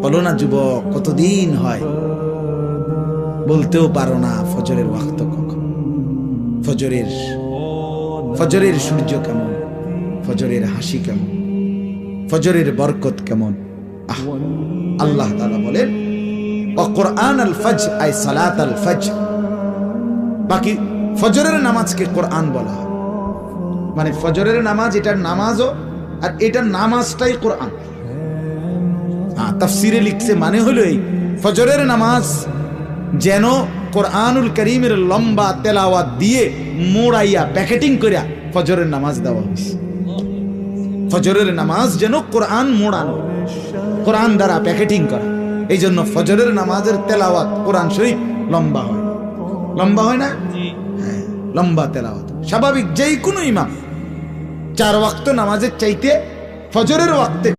বলো না যুবক, কতদিন হয় বলতেও পারো না ফজরের ওয়াক্ত কখন, ফজরের সূর্য কেমন, ফজরের হাসি কেমন, ফজরের বরকত কেমন। আল্লাহ তাআলা বলেন ওয়াকুরআন আল ফজর আই সালাত আল ফজর। বাকি ফজরের নামাজকে কোরআন বলা হয়, মানে ফজরের নামাজ এটার নামাজও, আর এটার নামাজটাই কোরআন। তাফসিরে লিখছে মানে হলো এই ফজরের নামাজ যেন কোরআনুল করিমের লম্বা তেলাওয়াত দিয়ে মোড়াইয়া প্যাকেটিং করিয়া ফজরের নামাজ দেওয়া হয়েছে। ফজরের নামাজ যেন কোরআন মোড়ানো, কোরআন দ্বারা প্যাকেটিং করা। এই জন্য ফজরের নামাজের তেলাওয়াত কোরআন শরীফ লম্বা হয়, লম্বা হয় না? হ্যাঁ, লম্বা তেলাওয়াত। স্বাভাবিক যেই কোনো ইমাম 4 ওয়াক্ত নামাজের চাইতে ফজরের ওয়াক্তে